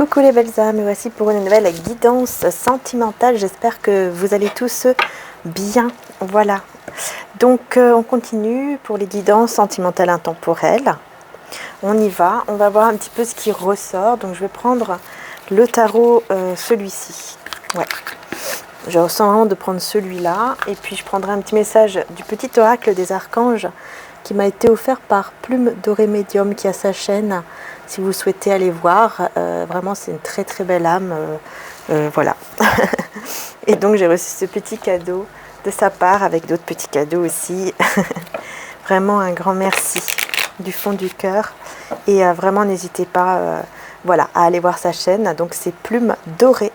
Coucou les belles âmes, et voici pour une nouvelle guidance sentimentale. J'espère que vous allez tous bien. Voilà. Donc on continue pour les guidances sentimentales intemporelles. On y va. On va voir un petit peu ce qui ressort. Donc je vais prendre le tarot, celui-ci. Ouais. Je ressens vraiment de prendre celui-là. Et puis je prendrai un petit message du petit oracle des archanges qui m'a été offert par Plume Dorée Médium qui a sa chaîne. Si vous souhaitez aller voir, vraiment c'est une très très belle âme. Voilà. Et donc j'ai reçu ce petit cadeau de sa part avec d'autres petits cadeaux aussi. Vraiment un grand merci du fond du cœur. Et vraiment n'hésitez pas voilà, à aller voir sa chaîne. Donc c'est Plume Dorée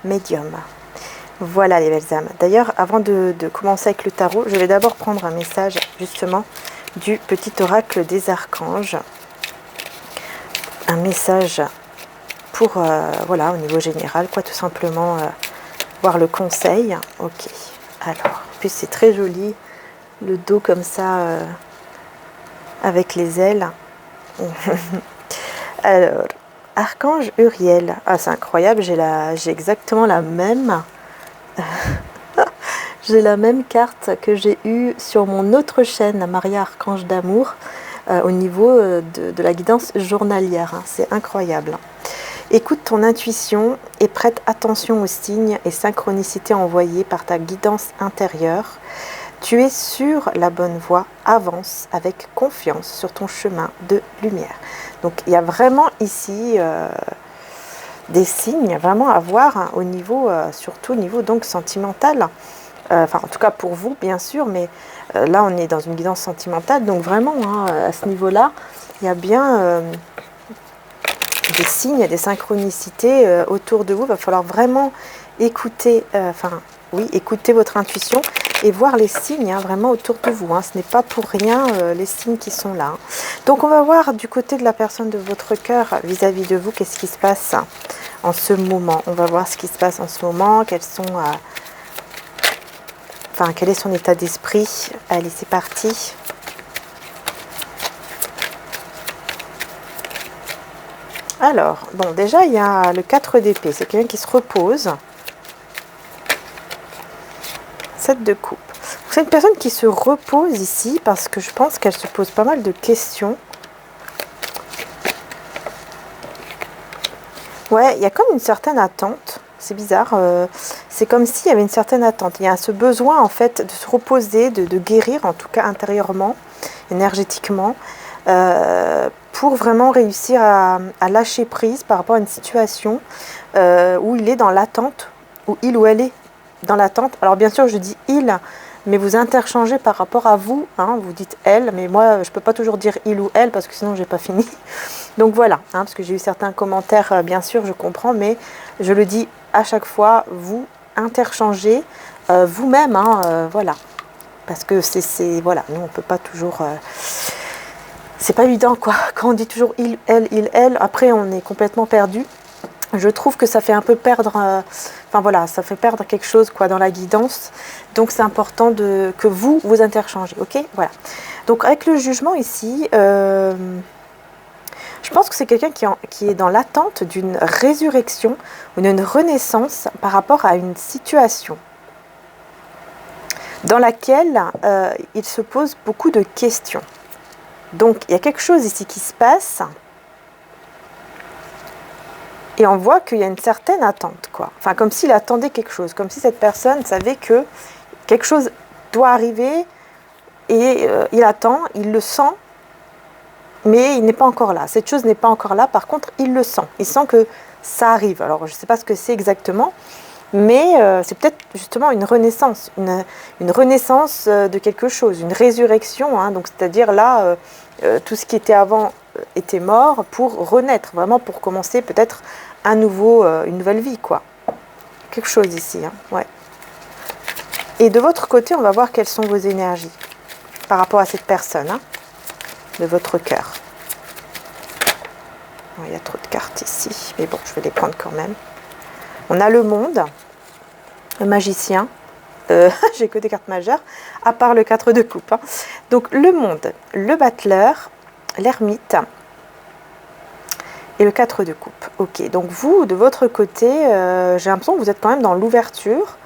Médium. Voilà les belles âmes. D'ailleurs, avant de commencer avec le tarot, je vais d'abord prendre un message justement du petit oracle des archanges. Un message pour, voilà, au niveau général, quoi, tout simplement, voir le conseil. Ok, alors, en plus c'est très joli, le dos comme ça, avec les ailes. Alors, Archange Uriel, ah c'est incroyable, j'ai exactement la même, j'ai la même carte que j'ai eue sur mon autre chaîne, Maria Archange d'Amour, au niveau de la guidance journalière, hein. C'est incroyable. Écoute ton intuition et prête attention aux signes et synchronicités envoyées par ta guidance intérieure. Tu es sur la bonne voie, avance avec confiance sur ton chemin de lumière. Donc il y a vraiment ici des signes vraiment à voir, hein, au niveau, surtout au niveau donc sentimental. Enfin en tout cas pour vous bien sûr, mais là on est dans une guidance sentimentale, donc vraiment hein, à ce niveau-là, il y a bien des signes, des synchronicités autour de vous. Il va falloir vraiment écouter, oui, écouter votre intuition et voir les signes hein, vraiment autour de vous. Hein. Ce n'est pas pour rien les signes qui sont là. Hein. Donc on va voir du côté de la personne de votre cœur vis-à-vis de vous, qu'est-ce qui se passe en ce moment. On va voir ce qui se passe en ce moment, quels sont... quel est son état d'esprit. Allez, c'est parti. Alors, bon, déjà, il y a le 4 d'épée. C'est quelqu'un qui se repose. 7 de coupe. C'est une personne qui se repose ici parce que je pense qu'elle se pose pas mal de questions. Ouais, il y a comme une certaine attente. C'est bizarre. C'est comme s'il y avait une certaine attente. Il y a ce besoin, en fait, de se reposer, de guérir, en tout cas intérieurement, énergétiquement, pour vraiment réussir à lâcher prise par rapport à une situation où il est dans l'attente, où il ou elle est dans l'attente. Alors bien sûr, je dis il, mais vous interchangez par rapport à vous, hein, vous dites elle, mais moi, je ne peux pas toujours dire il ou elle, parce que sinon, je n'ai pas fini. Donc voilà, hein, parce que j'ai eu certains commentaires, bien sûr, je comprends, mais je le dis à chaque fois, vous interchangez vous-même, hein, voilà. Parce que c'est voilà, nous, on ne peut pas toujours... c'est pas évident, quoi. Quand on dit toujours il, elle, après, on est complètement perdu. Je trouve que ça fait un peu perdre... enfin voilà, ça fait perdre quelque chose, quoi, dans la guidance. Donc c'est important que vous interchangez, ok? Voilà. Donc avec le jugement ici... je pense que c'est quelqu'un qui est dans l'attente d'une résurrection ou d'une renaissance par rapport à une situation dans laquelle il se pose beaucoup de questions. Donc, il y a quelque chose ici qui se passe et on voit qu'il y a une certaine attente, quoi. Enfin, comme s'il attendait quelque chose, comme si cette personne savait que quelque chose doit arriver et il attend, il le sent, mais il n'est pas encore là. Cette chose n'est pas encore là, par contre, il le sent. Il sent que ça arrive. Alors, je ne sais pas ce que c'est exactement, mais c'est peut-être justement une renaissance, une renaissance de quelque chose, une résurrection. Hein, donc, c'est-à-dire là, tout ce qui était avant était mort pour renaître, vraiment pour commencer peut-être une nouvelle vie, quoi. Quelque chose ici, hein, ouais. Et de votre côté, on va voir quelles sont vos énergies par rapport à cette personne, hein, de votre cœur. Oh, il y a trop de cartes ici, mais bon, je vais les prendre quand même. On a le monde, le magicien, j'ai que des cartes majeures, à part le 4 de coupe. Hein. Donc le monde, le battleur, l'ermite et le 4 de coupe. Ok, donc vous, de votre côté, j'ai l'impression que vous êtes quand même dans l'ouverture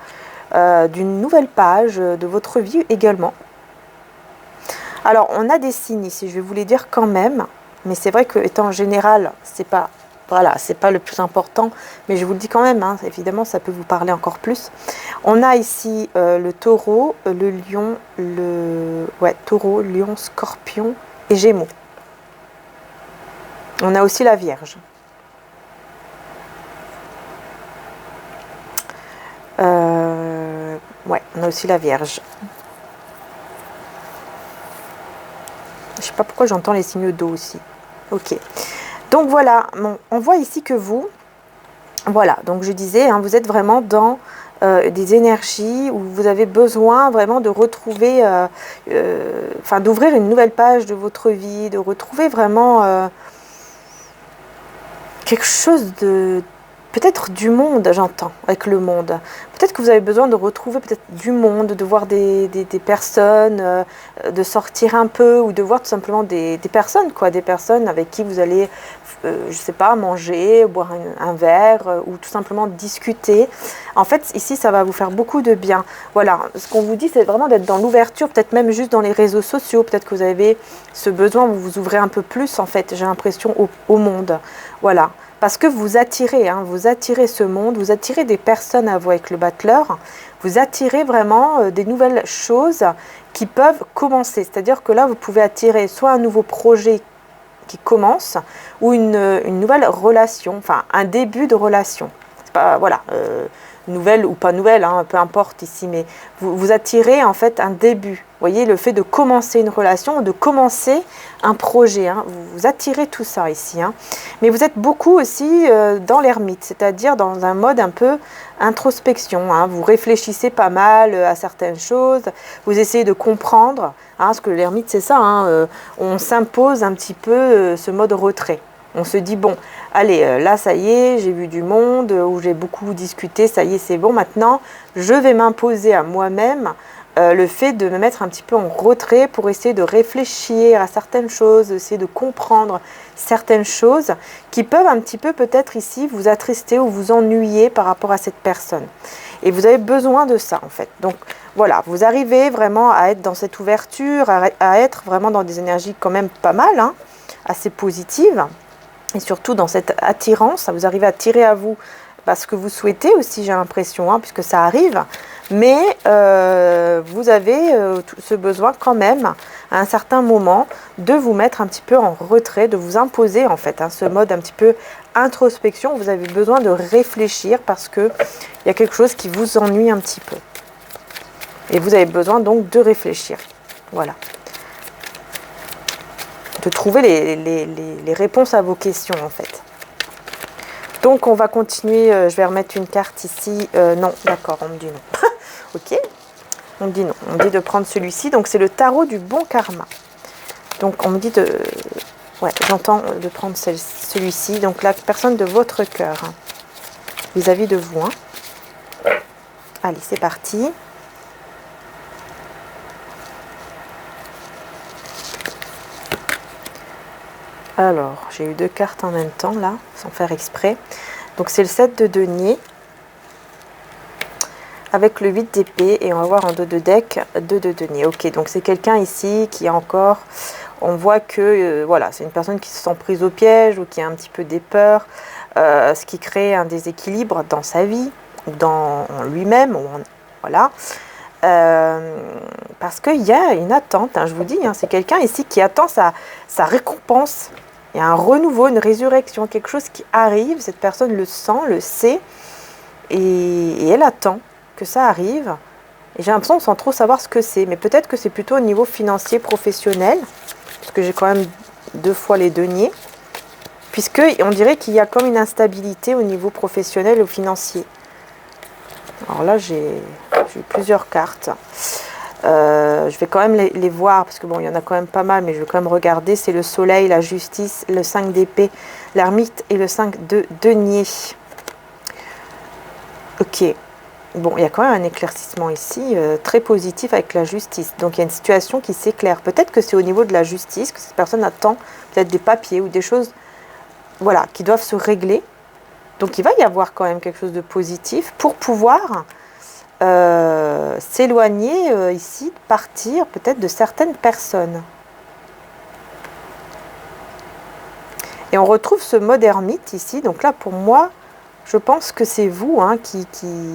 d'une nouvelle page de votre vie également. Alors, on a des signes ici, je vais vous les dire quand même, mais c'est vrai que étant général, c'est pas, voilà, c'est pas le plus important, mais je vous le dis quand même, hein, évidemment, ça peut vous parler encore plus. On a ici le taureau, le lion, taureau, lion, scorpion et gémeaux. On a aussi la Vierge. Ouais, on a aussi la Vierge. Je sais pas pourquoi j'entends les signaux d'eau aussi. Ok. Donc voilà, bon, on voit ici que vous, voilà, donc je disais, hein, vous êtes vraiment dans des énergies où vous avez besoin vraiment de retrouver, enfin d'ouvrir une nouvelle page de votre vie, de retrouver vraiment quelque chose de... Peut-être du monde, j'entends, avec le monde. Peut-être que vous avez besoin de retrouver peut-être du monde, de voir des personnes, de sortir un peu, ou de voir tout simplement des personnes, quoi, des personnes avec qui vous allez, je sais pas, manger, boire un verre, ou tout simplement discuter. En fait, ici, ça va vous faire beaucoup de bien. Voilà, ce qu'on vous dit, c'est vraiment d'être dans l'ouverture, peut-être même juste dans les réseaux sociaux, peut-être que vous avez ce besoin, vous vous ouvrez un peu plus, en fait, j'ai l'impression, au monde. Voilà. Parce que vous attirez, hein, vous attirez ce monde, vous attirez des personnes à vous avec le battleur, vous attirez vraiment des nouvelles choses qui peuvent commencer. C'est-à-dire que là, vous pouvez attirer soit un nouveau projet qui commence, ou une nouvelle relation, enfin un début de relation. C'est pas, voilà, nouvelle ou pas nouvelle, hein, peu importe ici, mais vous attirez en fait un début. Vous voyez, le fait de commencer une relation, de commencer un projet, hein, vous attirez tout ça ici. Hein. Mais vous êtes beaucoup aussi dans l'ermite, c'est-à-dire dans un mode un peu introspection. Hein. Vous réfléchissez pas mal à certaines choses, vous essayez de comprendre, hein, parce que l'ermite c'est ça, hein, on s'impose un petit peu ce mode retrait. On se dit, bon, allez, là, ça y est, j'ai vu du monde, où j'ai beaucoup discuté, ça y est, c'est bon. Maintenant, je vais m'imposer à moi-même le fait de me mettre un petit peu en retrait pour essayer de réfléchir à certaines choses, essayer de comprendre certaines choses qui peuvent un petit peu peut-être ici vous attrister ou vous ennuyer par rapport à cette personne. Et vous avez besoin de ça, en fait. Donc, voilà, vous arrivez vraiment à être dans cette ouverture, à être vraiment dans des énergies quand même pas mal, hein, assez positives. Et surtout dans cette attirance, vous arrivez à attirer à vous ce que vous souhaitez aussi, j'ai l'impression, hein, puisque ça arrive. Mais vous avez ce besoin quand même, à un certain moment, de vous mettre un petit peu en retrait, de vous imposer en fait, hein, ce mode un petit peu introspection. Vous avez besoin de réfléchir parce qu'il y a quelque chose qui vous ennuie un petit peu. Et vous avez besoin donc de réfléchir. Voilà. De trouver les réponses à vos questions en fait. Donc on va continuer, je vais remettre une carte ici, non, d'accord, on me dit non. Ok, on me dit non, on me dit de prendre celui-ci, donc c'est le tarot du bon karma. Donc on me dit de, ouais, j'entends de prendre celui-ci, donc la personne de votre cœur, hein, vis-à-vis de vous. Hein. Allez, c'est parti. Alors, j'ai eu deux cartes en même temps, là, sans faire exprès. Donc, c'est le 7 de denier, avec le 8 d'épée, et on va voir en dos de deck, 2 de denier. Ok, donc c'est quelqu'un ici qui a encore... On voit que, voilà, c'est une personne qui se sent prise au piège, ou qui a un petit peu des peurs, ce qui crée un déséquilibre dans sa vie, ou dans lui-même, voilà. Parce qu'il y a une attente, hein, je vous dis, hein, c'est quelqu'un ici qui attend sa récompense. Il y a un renouveau, une résurrection, quelque chose qui arrive, cette personne le sent, le sait, et elle attend que ça arrive. Et j'ai l'impression sans trop savoir ce que c'est, mais peut-être que c'est plutôt au niveau financier, professionnel, parce que j'ai quand même 2 fois les deniers, puisqu'on dirait qu'il y a comme une instabilité au niveau professionnel ou financier. Alors là, j'ai plusieurs cartes. Je vais quand même les voir, parce que bon, il y en a quand même pas mal, mais je vais quand même regarder. C'est le soleil, la justice, le 5 d'épée, l'ermite et le 5 de denier. Ok. Bon, il y a quand même un éclaircissement ici, très positif avec la justice. Donc il y a une situation qui s'éclaire. Peut-être que c'est au niveau de la justice que cette personne attend peut-être des papiers ou des choses voilà, qui doivent se régler. Donc il va y avoir quand même quelque chose de positif pour pouvoir s'éloigner ici, partir peut-être de certaines personnes. Et on retrouve ce mode ermite ici. Donc là, pour moi, je pense que c'est vous hein, qui,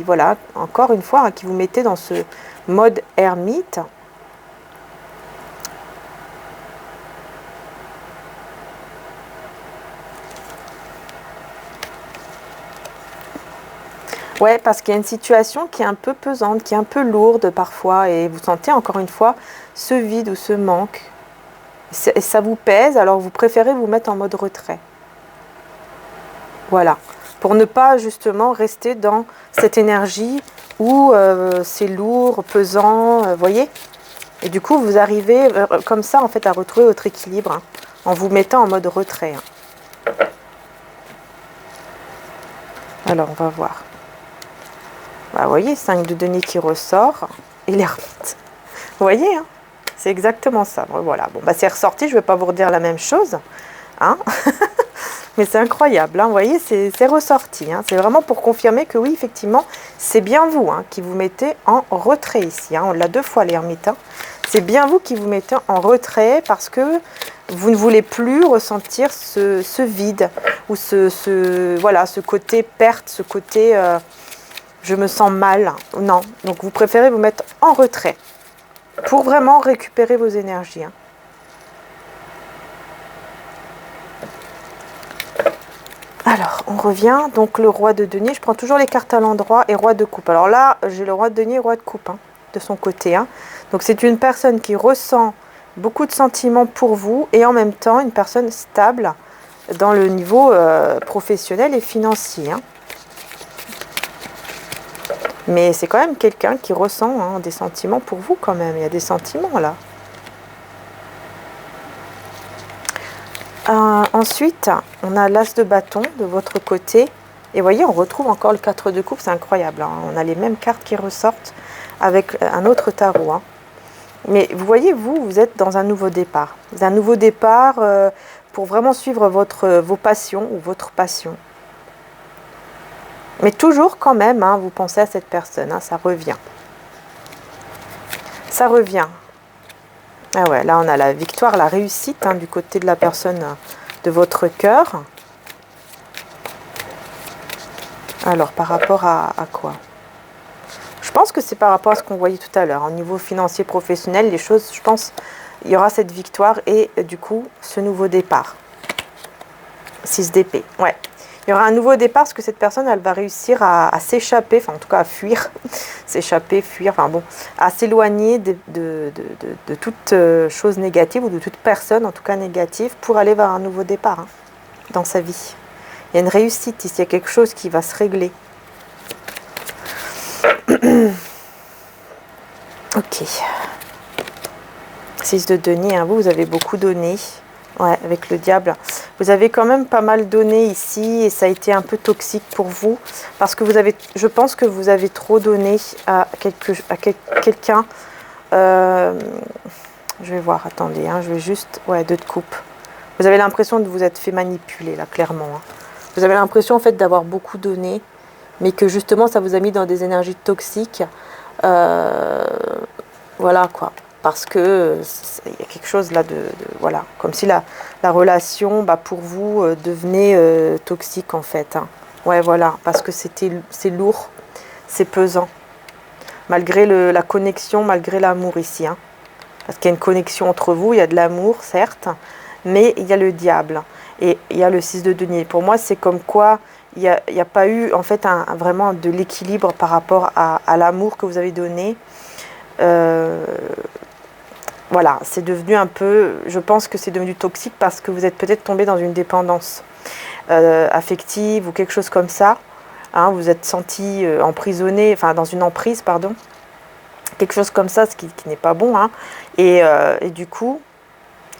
voilà, encore une fois, hein, qui vous mettez dans ce mode ermite. Ouais, parce qu'il y a une situation qui est un peu pesante, qui est un peu lourde parfois, et vous sentez encore une fois ce vide ou ce manque. Et ça vous pèse, alors vous préférez vous mettre en mode retrait. Voilà, pour ne pas justement rester dans cette énergie où c'est lourd, pesant, voyez. Et du coup, vous arrivez comme ça en fait à retrouver votre équilibre hein, en vous mettant en mode retrait. Hein. Alors, on va voir. Bah, vous voyez, 5 de denier qui ressort et l'ermite. Vous voyez, hein, c'est exactement ça. Voilà, bon, bah, c'est ressorti, je ne vais pas vous redire la même chose. Hein. Mais c'est incroyable, hein, vous voyez, c'est ressorti. Hein. C'est vraiment pour confirmer que oui, effectivement, c'est bien vous hein, qui vous mettez en retrait ici. Hein. On l'a 2 fois l'ermite. Hein. C'est bien vous qui vous mettez en retrait parce que vous ne voulez plus ressentir ce vide ou voilà, ce côté perte, ce côté je me sens mal. Non, donc vous préférez vous mettre en retrait pour vraiment récupérer vos énergies. Hein. Alors, on revient. Donc, le roi de denier. Je prends toujours les cartes à l'endroit et roi de coupe. Alors là, j'ai le roi de denier et roi de coupe hein, de son côté. Hein. Donc, c'est une personne qui ressent beaucoup de sentiments pour vous et en même temps, une personne stable dans le niveau professionnel et financier. Hein. Mais c'est quand même quelqu'un qui ressent hein, des sentiments pour vous quand même. Il y a des sentiments là. Ensuite, on a l'as de bâton de votre côté. Et vous voyez, on retrouve encore le 4 de coupe. C'est incroyable. Hein. On a les mêmes cartes qui ressortent avec un autre tarot. Hein. Mais vous voyez, vous êtes dans un nouveau départ. Un nouveau départ pour vraiment suivre vos passions ou votre passion. Mais toujours quand même, hein, vous pensez à cette personne. Hein, ça revient. Ça revient. Ah ouais, là on a la victoire, la réussite hein, du côté de la personne de votre cœur. Alors, par rapport à quoi? Je pense que c'est par rapport à ce qu'on voyait tout à l'heure. Au niveau financier, professionnel, les choses, je pense, il y aura cette victoire et du coup, ce nouveau départ. 6 d'épée, ouais. Il y aura un nouveau départ parce que cette personne, elle va réussir à s'échapper, enfin en tout cas à fuir, s'échapper, fuir, enfin bon, à s'éloigner de toute chose négative ou de toute personne, en tout cas négative, pour aller vers un nouveau départ hein, dans sa vie. Il y a une réussite ici, il y a quelque chose qui va se régler. Ok. 6 de denier, hein, vous avez beaucoup donné. Ouais, avec le diable. Vous avez quand même pas mal donné ici et ça a été un peu toxique pour vous parce que je pense que vous avez trop donné à quelqu'un. Je vais voir, attendez, hein, je vais juste... Ouais, 2 de coupe. Vous avez l'impression de vous être fait manipuler, là, clairement. Hein. Vous avez l'impression, en fait, d'avoir beaucoup donné, mais que justement, ça vous a mis dans des énergies toxiques. Voilà, quoi. Parce que il y a quelque chose là voilà, comme si la relation bah, pour vous devenait toxique en fait. Hein. Ouais, voilà, parce que c'est lourd, c'est pesant. Malgré la connexion, malgré l'amour ici. Hein. Parce qu'il y a une connexion entre vous, il y a de l'amour, certes, mais il y a le diable. Et il y a le 6 de denier. Pour moi, c'est comme quoi il n'y a pas eu en fait vraiment de l'équilibre par rapport à l'amour que vous avez donné. Voilà, c'est devenu un peu, je pense que c'est devenu toxique parce que vous êtes peut-être tombé dans une dépendance affective ou quelque chose comme ça. Hein, vous êtes senti emprisonné, enfin dans une emprise, pardon. Quelque chose comme ça, ce qui n'est pas bon. Hein. Et du coup,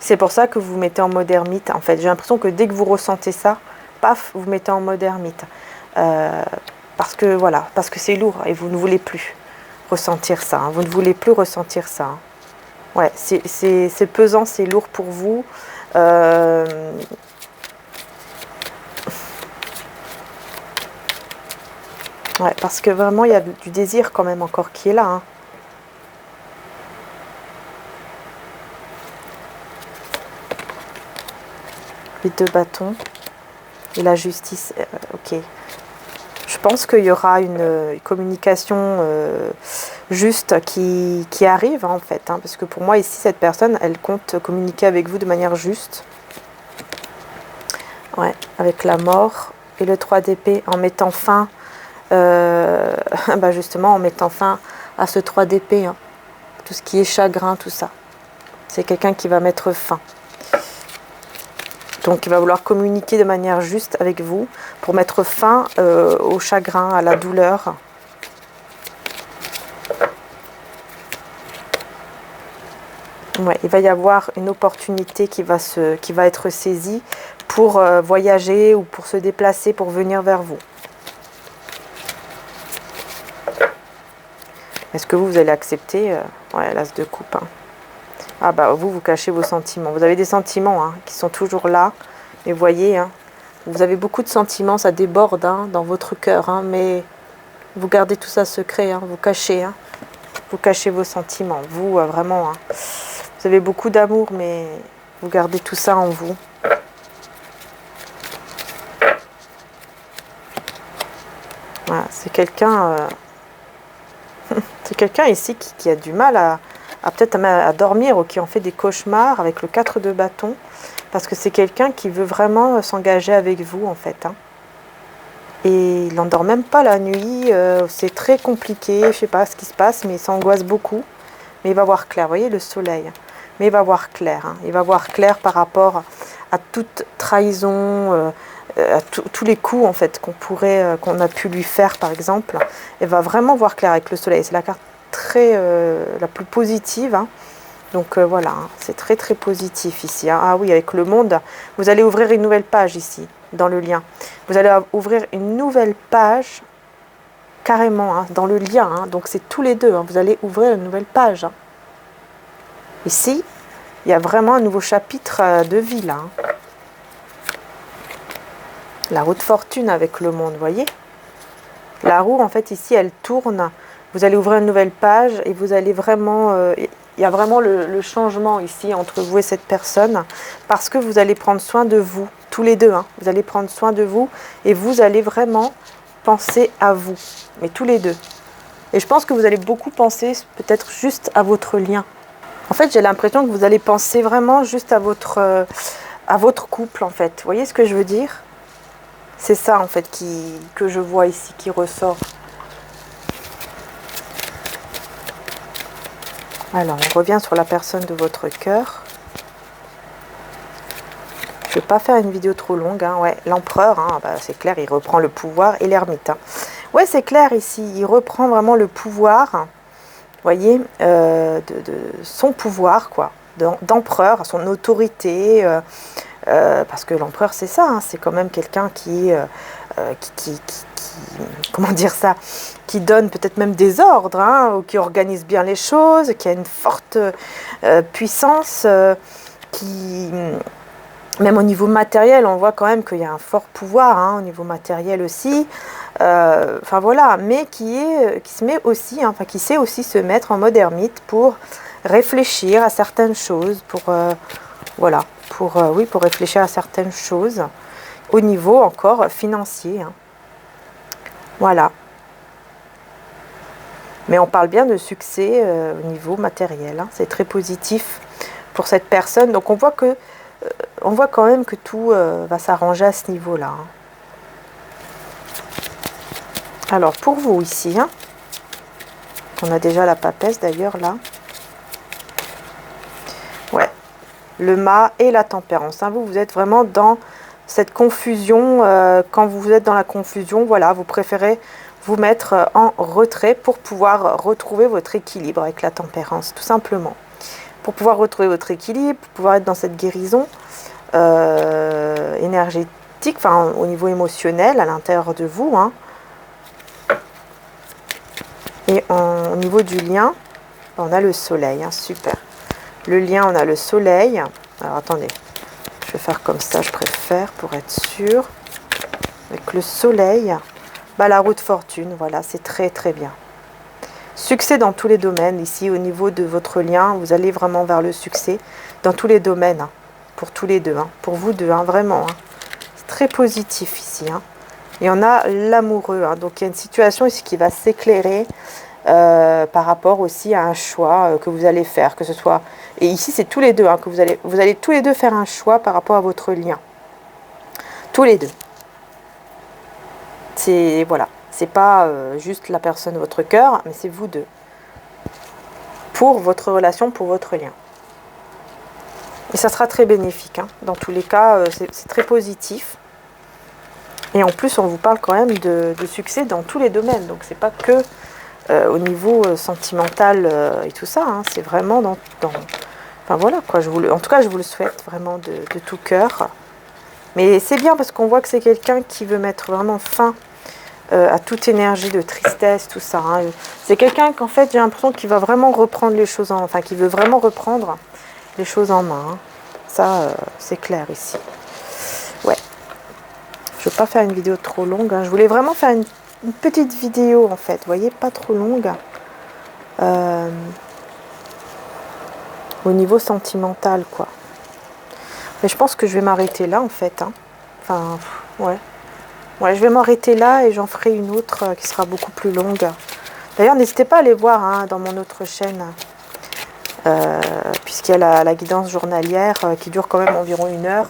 c'est pour ça que vous vous mettez en mode ermite. En fait, j'ai l'impression que dès que vous ressentez ça, paf, vous mettez en mode ermite. Parce que voilà, parce que c'est lourd et vous ne voulez plus ressentir ça. Hein, vous ne voulez plus ressentir ça. Hein. Ouais, c'est pesant, c'est lourd pour vous. Ouais, parce que vraiment, il y a du désir quand même encore qui est là. Hein. Les 2 bâtons. Et la justice. Ok. Je pense qu'il y aura une communication juste qui arrive, hein, en fait. Hein, parce que pour moi, ici, cette personne, elle compte communiquer avec vous de manière juste. Ouais, avec la mort et le 3 d'épée, en mettant fin, bah justement, en mettant fin à ce 3 d'épée. Hein, tout ce qui est chagrin, tout ça. C'est quelqu'un qui va mettre fin. Donc, il va vouloir communiquer de manière juste avec vous pour mettre fin au chagrin, à la douleur. Ouais, il va y avoir une opportunité qui va être saisie pour voyager ou pour se déplacer, pour venir vers vous. Est-ce que vous allez accepter ouais, l'as de coupe. Hein. Ah bah vous cachez vos sentiments. Vous avez des sentiments hein, qui sont toujours là. Mais vous voyez, hein, vous avez beaucoup de sentiments, ça déborde hein, dans votre cœur. Hein, mais vous gardez tout ça secret, hein, vous cachez. Hein, vous cachez vos sentiments. Vous, vraiment, hein, vous avez beaucoup d'amour, mais vous gardez tout ça en vous. Voilà, c'est quelqu'un... c'est quelqu'un ici qui a du mal à peut-être à dormir ou qui en fait des cauchemars avec le 4 de bâton. Parce que c'est quelqu'un qui veut vraiment s'engager avec vous, en fait. Hein. Et il n'endort même pas la nuit. C'est très compliqué. Je ne sais pas ce qui se passe, mais il s'angoisse beaucoup. Mais il va voir clair. Vous voyez, le soleil. Mais il va voir clair. Hein. Il va voir clair par rapport à toute trahison, à tous les coups, en fait, qu'on a pu lui faire, par exemple. Il va vraiment voir clair avec le soleil. C'est la carte la plus positive, hein. Donc voilà, hein, c'est très très positif ici. Hein. Ah oui, avec le monde, vous allez ouvrir une nouvelle page ici, dans le lien. Vous allez ouvrir une nouvelle page, carrément, hein, dans le lien. Hein. Donc c'est tous les deux, hein, vous allez ouvrir une nouvelle page. Hein. Ici, il y a vraiment un nouveau chapitre de vie là. Hein. La roue de fortune avec le monde, vous voyez. La roue, en fait, ici, elle tourne. Vous allez ouvrir une nouvelle page et vous allez vraiment... il y a vraiment le changement ici entre vous et cette personne parce que vous allez prendre soin de vous, tous les deux. Hein. Vous allez prendre soin de vous et vous allez vraiment penser à vous, mais tous les deux. Et je pense que vous allez beaucoup penser peut-être juste à votre lien. En fait, j'ai l'impression que vous allez penser vraiment juste à votre couple, en fait. Vous voyez ce que je veux dire ? C'est ça, en fait, que je vois ici, qui ressort. Alors, on revient sur la personne de votre cœur. Je ne vais pas faire une vidéo trop longue. Hein. Ouais, l'empereur, hein, bah, c'est clair, il reprend le pouvoir. Et l'ermite. Hein. Ouais, c'est clair ici. Il reprend vraiment le pouvoir, vous voyez, de son pouvoir, quoi. D'empereur, son autorité. Parce que l'empereur, c'est ça. Hein, c'est quand même quelqu'un qui comment dire ça, qui donne peut-être même des ordres, hein, ou qui organise bien les choses, qui a une forte puissance, qui, même au niveau matériel, on voit quand même qu'il y a un fort pouvoir, hein, au niveau matériel aussi, enfin voilà, mais qui se met aussi, hein, enfin qui sait aussi se mettre en mode ermite pour réfléchir à certaines choses, pour voilà, pour réfléchir à certaines choses au niveau encore financier. Hein. Voilà. Mais on parle bien de succès au niveau matériel. Hein. C'est très positif pour cette personne. Donc on voit quand même que tout va s'arranger à ce niveau-là. Hein. Alors pour vous ici, hein, on a déjà la papesse d'ailleurs là. Ouais. Le mât et la tempérance. Hein. Vous êtes vraiment dans cette confusion. Quand vous êtes dans la confusion, voilà, vous préférez vous mettre en retrait pour pouvoir retrouver votre équilibre avec la tempérance, tout simplement. Pour pouvoir retrouver votre équilibre, pour pouvoir être dans cette guérison énergétique, enfin au niveau émotionnel, à l'intérieur de vous. Hein. Et au niveau du lien, on a le soleil, hein, super. Le lien, on a le soleil. Alors attendez, je vais faire comme ça, je préfère pour être sûr. Avec le soleil, Bah, la roue de fortune, voilà, c'est très très bien. Succès dans tous les domaines. Ici, au niveau de votre lien, vous allez vraiment vers le succès dans tous les domaines. Hein, pour tous les deux. Hein, pour vous deux, hein, vraiment. Hein. C'est très positif ici. Hein. Et on a l'amoureux. Hein, donc, il y a une situation ici qui va s'éclairer par rapport aussi à un choix que vous allez faire. Que ce soit... Et ici, c'est tous les deux. Hein, que vous allez tous les deux faire un choix par rapport à votre lien. Tous les deux. C'est... Voilà. C'est pas juste la personne de votre cœur, mais c'est vous deux. Pour votre relation, pour votre lien. Et ça sera très bénéfique. Hein. Dans tous les cas, c'est très positif. Et en plus, on vous parle quand même de succès dans tous les domaines. Donc, c'est pas que au niveau sentimental et tout ça. Hein. C'est vraiment dans... Enfin, voilà, quoi. En tout cas, je vous le souhaite vraiment de tout cœur. Mais c'est bien parce qu'on voit que c'est quelqu'un qui veut mettre vraiment fin à toute énergie de tristesse, tout ça. Hein. C'est quelqu'un qu'en fait, j'ai l'impression qu'il va vraiment reprendre les choses en... Enfin, qui veut vraiment reprendre les choses en main. Hein. Ça, c'est clair ici. Ouais. Je ne veux pas faire une vidéo trop longue. Hein. Je voulais vraiment faire une petite vidéo, en fait. Vous voyez, pas trop longue. Au niveau sentimental, quoi. Mais je pense que je vais m'arrêter là, en fait. Hein. Enfin, ouais. Ouais, je vais m'arrêter là et j'en ferai une autre qui sera beaucoup plus longue. D'ailleurs, n'hésitez pas à aller voir hein, dans mon autre chaîne, puisqu'il y a la guidance journalière qui dure quand même environ 1 heure.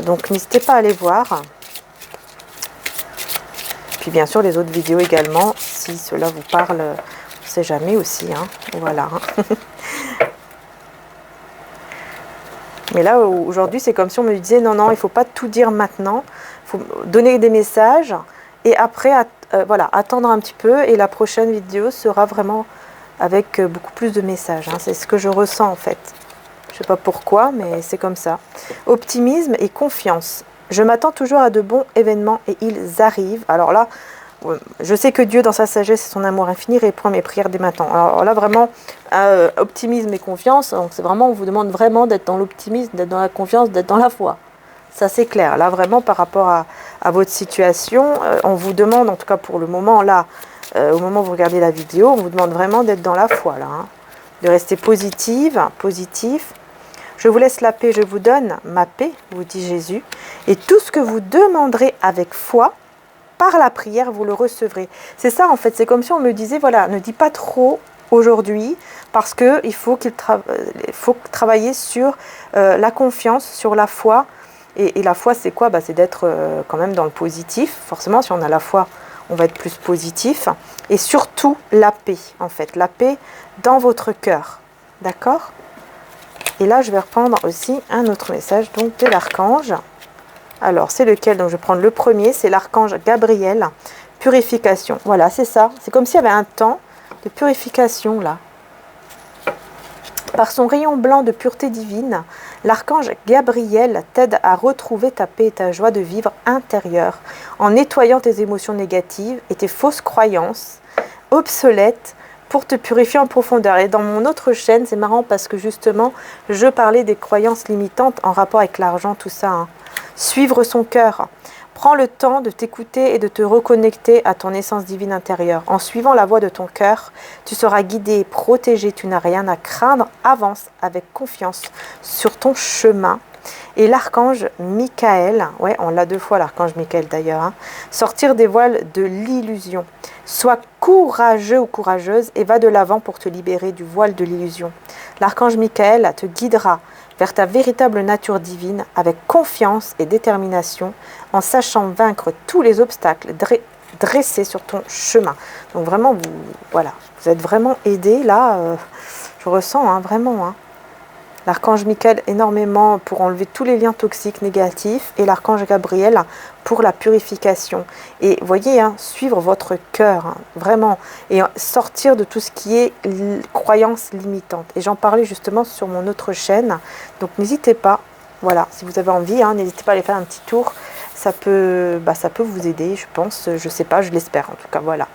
Donc, n'hésitez pas à aller voir. Puis, bien sûr, les autres vidéos également, si cela vous parle, on ne sait jamais aussi. Hein. Voilà. Hein. Mais là, aujourd'hui, c'est comme si on me disait, non, non, il ne faut pas tout dire maintenant. Il faut donner des messages et après, voilà, attendre un petit peu. Et la prochaine vidéo sera vraiment avec beaucoup plus de messages. Hein. C'est ce que je ressens en fait. Je ne sais pas pourquoi, mais c'est comme ça. Optimisme et confiance. Je m'attends toujours à de bons événements et ils arrivent. Alors là, je sais que Dieu, dans sa sagesse et son amour infini, répond à mes prières dès maintenant. Alors là, vraiment, optimisme et confiance, c'est vraiment, on vous demande vraiment d'être dans l'optimisme, d'être dans la confiance, d'être dans la foi. Ça, c'est clair. Là, vraiment, par rapport à votre situation, on vous demande, en tout cas pour le moment, là, au moment où vous regardez la vidéo, on vous demande vraiment d'être dans la foi, là. Hein, de rester positive, positif. Je vous laisse la paix, je vous donne ma paix, vous dit Jésus. Et tout ce que vous demanderez avec foi, par la prière, vous le recevrez. C'est ça, en fait. C'est comme si on me disait, voilà, ne dis pas trop aujourd'hui, parce qu'il faut travailler sur la confiance, sur la foi. Et la foi, c'est quoi? C'est d'être quand même dans le positif. Forcément, si on a la foi, on va être plus positif. Et surtout, la paix, en fait. La paix dans votre cœur. D'accord? Et là, je vais reprendre aussi un autre message donc de l'archange. Alors, c'est lequel? Donc, je vais prendre le premier, c'est l'archange Gabriel, purification. Voilà, c'est ça. C'est comme s'il y avait un temps de purification, là. Par son rayon blanc de pureté divine, l'archange Gabriel t'aide à retrouver ta paix et ta joie de vivre intérieure, en nettoyant tes émotions négatives et tes fausses croyances obsolètes, pour te purifier en profondeur. Et dans mon autre chaîne, c'est marrant parce que justement, je parlais des croyances limitantes en rapport avec l'argent, tout ça. Hein. Suivre son cœur. Prends le temps de t'écouter et de te reconnecter à ton essence divine intérieure. En suivant la voie de ton cœur, tu seras guidé et protégé. Tu n'as rien à craindre. Avance avec confiance sur ton chemin. Et l'archange Michael, ouais, on l'a 2 fois l'archange Michael d'ailleurs, hein, sortir des voiles de l'illusion. Sois courageux ou courageuse et va de l'avant pour te libérer du voile de l'illusion. L'archange Michael te guidera vers ta véritable nature divine avec confiance et détermination en sachant vaincre tous les obstacles dressés sur ton chemin. Donc vraiment, voilà, vous êtes vraiment aidés là, je ressens hein, vraiment. Hein. L'archange Michael énormément pour enlever tous les liens toxiques négatifs et l'archange Gabriel pour la purification. Et voyez, hein, suivre votre cœur, hein, vraiment, et sortir de tout ce qui est croyance limitante. Et j'en parlais justement sur mon autre chaîne, donc n'hésitez pas, voilà, si vous avez envie, hein, n'hésitez pas à aller faire un petit tour. ça peut vous aider, je pense, je sais pas, je l'espère en tout cas, voilà.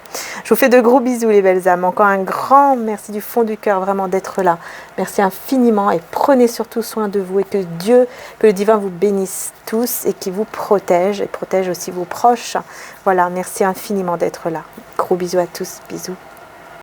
Je vous fais de gros bisous les belles âmes, encore un grand merci du fond du cœur vraiment d'être là. Merci infiniment et prenez surtout soin de vous et que Dieu, que le divin vous bénisse tous et qui vous protège et protège aussi vos proches. Voilà, merci infiniment d'être là. Gros bisous à tous, bisous.